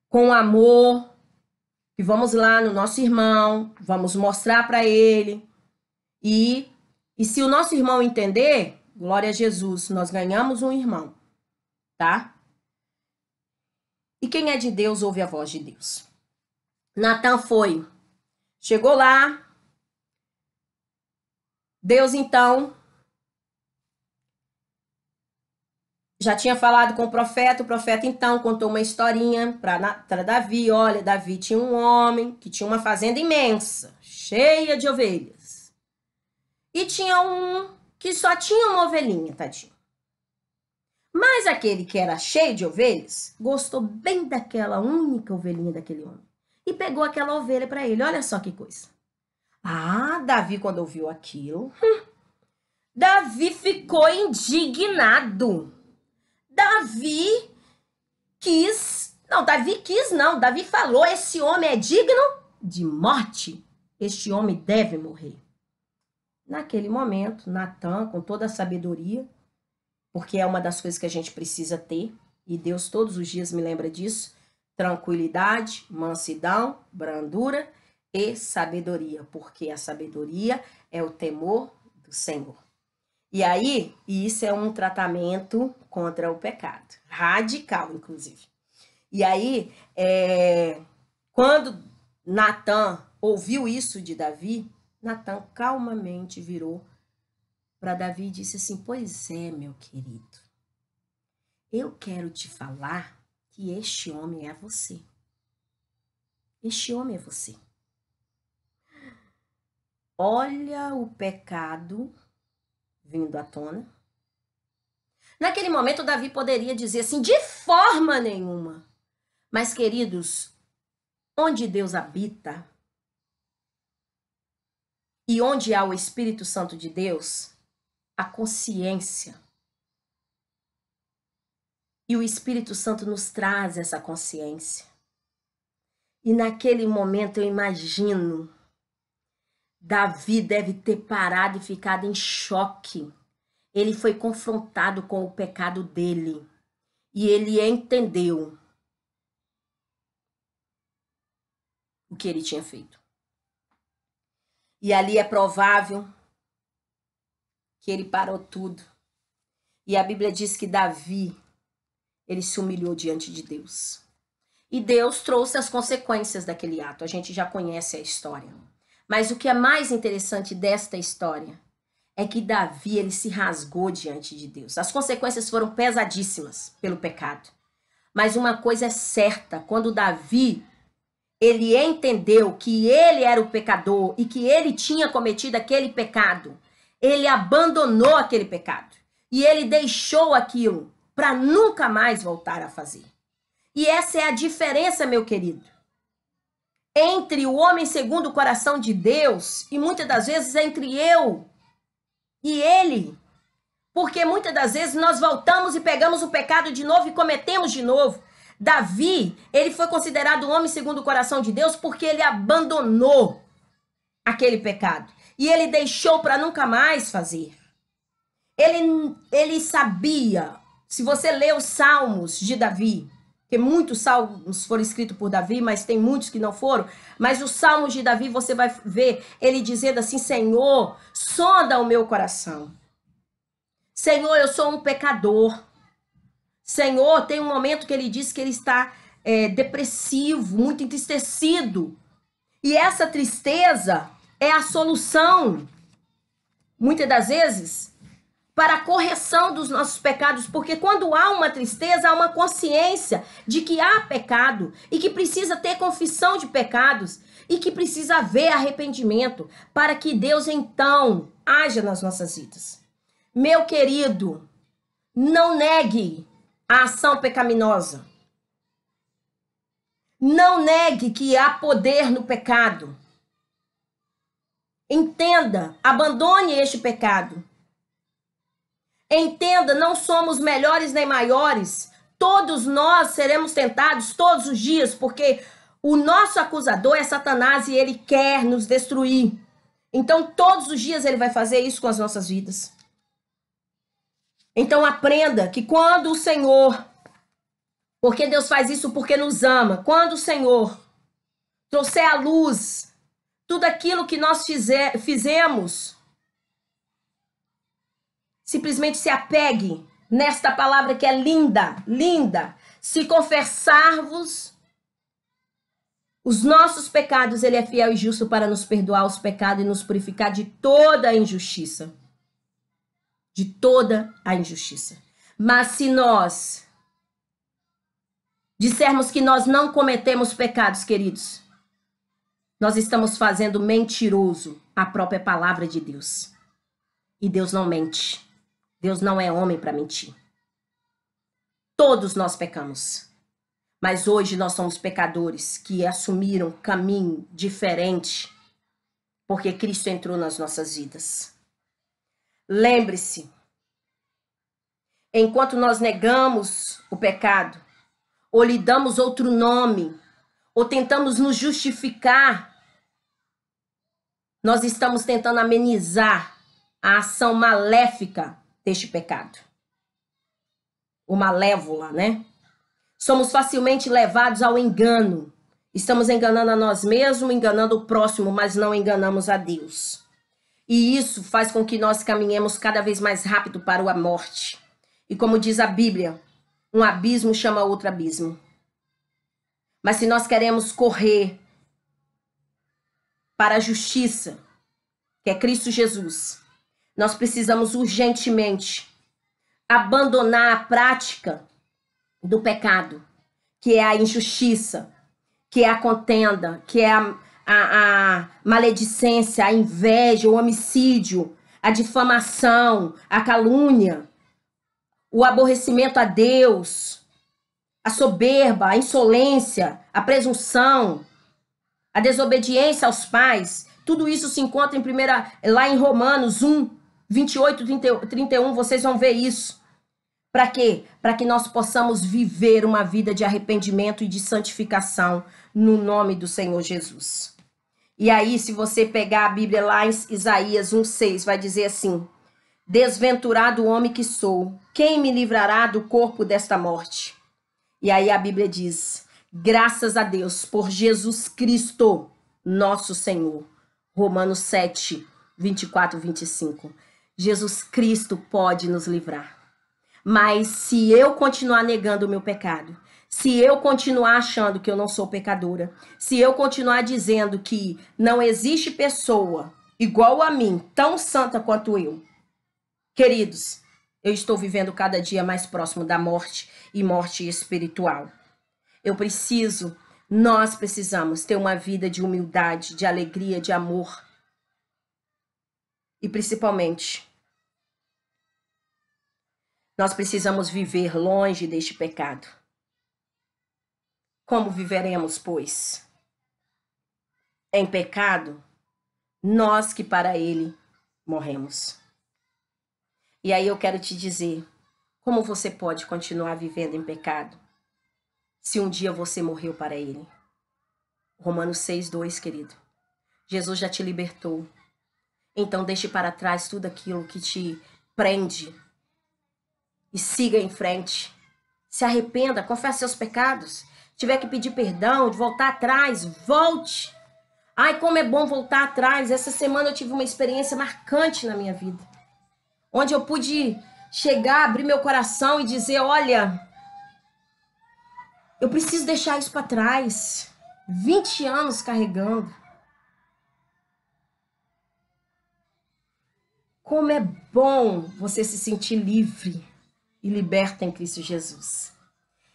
com amor, que vamos lá no nosso irmão, vamos mostrar para ele. E se o nosso irmão entender, glória a Jesus, nós ganhamos um irmão, tá? E quem é de Deus ouve a voz de Deus. Natan foi, chegou lá, Deus então já tinha falado com o profeta então contou uma historinha para Davi. Olha, Davi tinha um homem que tinha uma fazenda imensa, cheia de ovelhas. E tinha um que só tinha uma ovelhinha, tadinho. Mas aquele que era cheio de ovelhas, gostou bem daquela única ovelhinha daquele homem. E pegou aquela ovelha para ele. Olha só que coisa. Ah, Davi, quando ouviu aquilo, Davi ficou indignado. Davi falou, esse homem é digno de morte. Este homem deve morrer. Naquele momento, Natan, com toda a sabedoria, porque é uma das coisas que a gente precisa ter, e Deus todos os dias me lembra disso, tranquilidade, mansidão, brandura e sabedoria, porque a sabedoria é o temor do Senhor. E aí, isso é um tratamento contra o pecado, radical, inclusive. E aí, quando Natan ouviu isso de Davi, Natan calmamente virou para Davi e disse assim, pois é, meu querido, eu quero te falar que este homem é você. Este homem é você. Olha o pecado vindo à tona. Naquele momento, Davi poderia dizer assim, de forma nenhuma. Mas, queridos, onde Deus habita e onde há o Espírito Santo de Deus, a consciência. E o Espírito Santo nos traz essa consciência. E naquele momento eu imagino, Davi deve ter parado e ficado em choque. Ele foi confrontado com o pecado dele. E ele entendeu o que ele tinha feito. E ali é provável que ele parou tudo. E a Bíblia diz que Davi, ele se humilhou diante de Deus. E Deus trouxe as consequências daquele ato. A gente já conhece a história. Mas o que é mais interessante desta história é que Davi, ele se rasgou diante de Deus. As consequências foram pesadíssimas pelo pecado. Mas uma coisa é certa, quando Davi, ele entendeu que ele era o pecador e que ele tinha cometido aquele pecado, ele abandonou aquele pecado. E ele deixou aquilo para nunca mais voltar a fazer. E essa é a diferença, meu querido, entre o homem segundo o coração de Deus e muitas das vezes entre eu e ele. Porque muitas das vezes nós voltamos e pegamos o pecado de novo e cometemos de novo. Davi, ele foi considerado um homem segundo o coração de Deus porque ele abandonou aquele pecado. E ele deixou para nunca mais fazer. Ele sabia, se você lê os salmos de Davi, porque muitos salmos foram escritos por Davi, mas tem muitos que não foram, mas os salmos de Davi você vai ver ele dizendo assim, Senhor, sonda o meu coração. Senhor, eu sou um pecador. Senhor, tem um momento que ele diz que ele está depressivo, muito entristecido. E essa tristeza é a solução, muitas das vezes, para a correção dos nossos pecados, porque quando há uma tristeza, há uma consciência de que há pecado e que precisa ter confissão de pecados e que precisa haver arrependimento para que Deus então haja nas nossas vidas. Meu querido, não negue a ação pecaminosa. Não negue que há poder no pecado. Entenda, abandone este pecado. Entenda, não somos melhores nem maiores. Todos nós seremos tentados todos os dias, porque o nosso acusador é Satanás e ele quer nos destruir. Então, todos os dias ele vai fazer isso com as nossas vidas. Então, aprenda que quando o Senhor, porque Deus faz isso porque nos ama, quando o Senhor trouxer à luz tudo aquilo que nós fizemos, simplesmente se apegue nesta palavra que é linda, linda. Se confessar-vos os nossos pecados, ele é fiel e justo para nos perdoar os pecados e nos purificar de toda a injustiça. De toda a injustiça. Mas se nós dissermos que nós não cometemos pecados, queridos, nós estamos fazendo mentiroso a própria palavra de Deus. E Deus não mente. Deus não é homem para mentir. Todos nós pecamos. Mas hoje nós somos pecadores que assumiram um caminho diferente porque Cristo entrou nas nossas vidas. Lembre-se, enquanto nós negamos o pecado, ou lhe damos outro nome, ou tentamos nos justificar, nós estamos tentando amenizar a ação maléfica deste pecado. O malévola, né? Somos facilmente levados ao engano. Estamos enganando a nós mesmos, enganando o próximo, mas não enganamos a Deus. E isso faz com que nós caminhemos cada vez mais rápido para a morte. E como diz a Bíblia, um abismo chama outro abismo. Mas se nós queremos correr para a justiça, que é Cristo Jesus, nós precisamos urgentemente abandonar a prática do pecado, que é a injustiça, que é a contenda, que é a maledicência, a inveja, o homicídio, a difamação, a calúnia, o aborrecimento a Deus, a soberba, a insolência, a presunção, a desobediência aos pais. Tudo isso se encontra lá em Romanos 1, 28, 31, vocês vão ver isso. Para quê? Para que nós possamos viver uma vida de arrependimento e de santificação no nome do Senhor Jesus. E aí, se você pegar a Bíblia lá em Isaías 1,6, vai dizer assim: desventurado o homem que sou, quem me livrará do corpo desta morte? E aí a Bíblia diz: graças a Deus por Jesus Cristo, nosso Senhor. Romanos 7, 24, 25. Jesus Cristo pode nos livrar. Mas se eu continuar negando o meu pecado, se eu continuar achando que eu não sou pecadora, se eu continuar dizendo que não existe pessoa igual a mim, tão santa quanto eu, queridos, eu estou vivendo cada dia mais próximo da morte e morte espiritual. Nós precisamos ter uma vida de humildade, de alegria, de amor. E principalmente, nós precisamos viver longe deste pecado. Como viveremos, pois? Em pecado, nós que para ele morremos. E aí eu quero te dizer, como você pode continuar vivendo em pecado se um dia você morreu para ele? Romanos 6:2, querido. Jesus já te libertou. Então deixe para trás tudo aquilo que te prende e siga em frente. Se arrependa, confesse seus pecados. Se tiver que pedir perdão, de voltar atrás, volte. Ai, como é bom voltar atrás. Essa semana eu tive uma experiência marcante na minha vida, onde eu pude chegar, abrir meu coração e dizer: olha, Eu preciso deixar isso para trás. 20 anos carregando. Como é bom você se sentir livre e liberta em Cristo Jesus.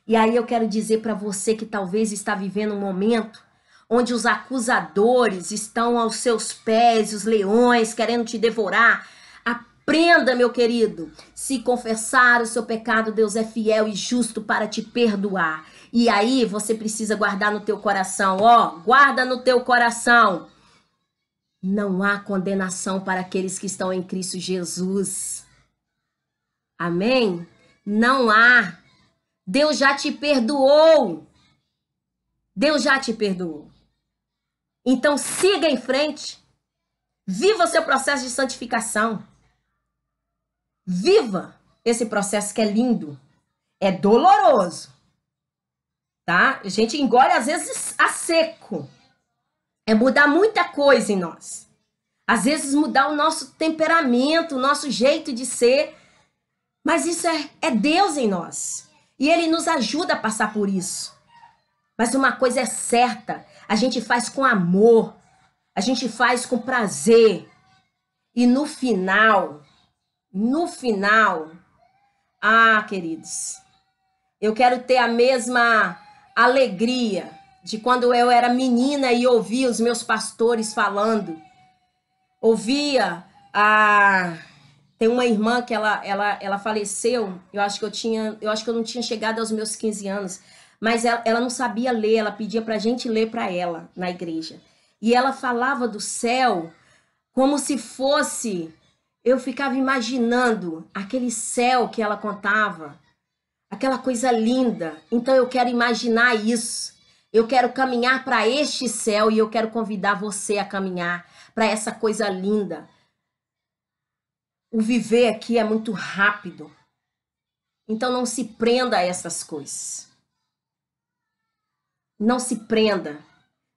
E aí eu quero dizer para você que talvez está vivendo um momento onde os acusadores estão aos seus pés, os leões querendo te devorar. Aprenda, meu querido, se confessar o seu pecado, Deus é fiel e justo para te perdoar. E aí você precisa guardar no teu coração, guarda no teu coração. Não há condenação para aqueles que estão em Cristo Jesus. Amém? Não há. Deus já te perdoou. Deus já te perdoou. Então siga em frente. Viva o seu processo de santificação. Viva esse processo que é lindo. É doloroso. Tá? A gente engole às vezes a seco. É mudar muita coisa em nós. Às vezes mudar o nosso temperamento, o nosso jeito de ser. Mas isso é Deus em nós. E Ele nos ajuda a passar por isso. Mas uma coisa é certa. A gente faz com amor. A gente faz com prazer. E no final, queridos, eu quero ter a mesma alegria de quando eu era menina e ouvia os meus pastores falando. Tem uma irmã que ela faleceu, eu acho que eu não tinha chegado aos meus 15 anos, mas ela não sabia ler, ela pedia pra gente ler para ela na igreja. E ela falava do céu como se fosse, eu ficava imaginando aquele céu que ela contava, aquela coisa linda. Então eu quero imaginar isso. Eu quero caminhar para este céu e eu quero convidar você a caminhar para essa coisa linda. O viver aqui é muito rápido. Então não se prenda a essas coisas. Não se prenda.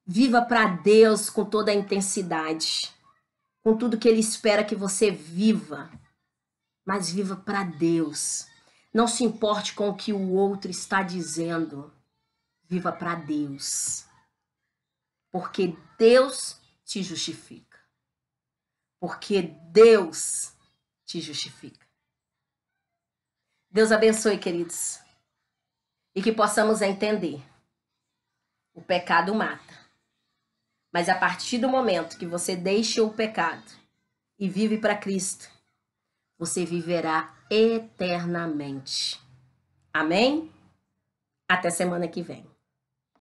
Viva para Deus com toda a intensidade. Com tudo que Ele espera que você viva. Mas viva para Deus. Não se importe com o que o outro está dizendo. Viva para Deus. Porque Deus te justifica. Porque Deus te justifica. Deus abençoe, queridos. E que possamos entender. O pecado mata. Mas a partir do momento que você deixa o pecado e vive para Cristo, você viverá eternamente. Amém? Até semana que vem.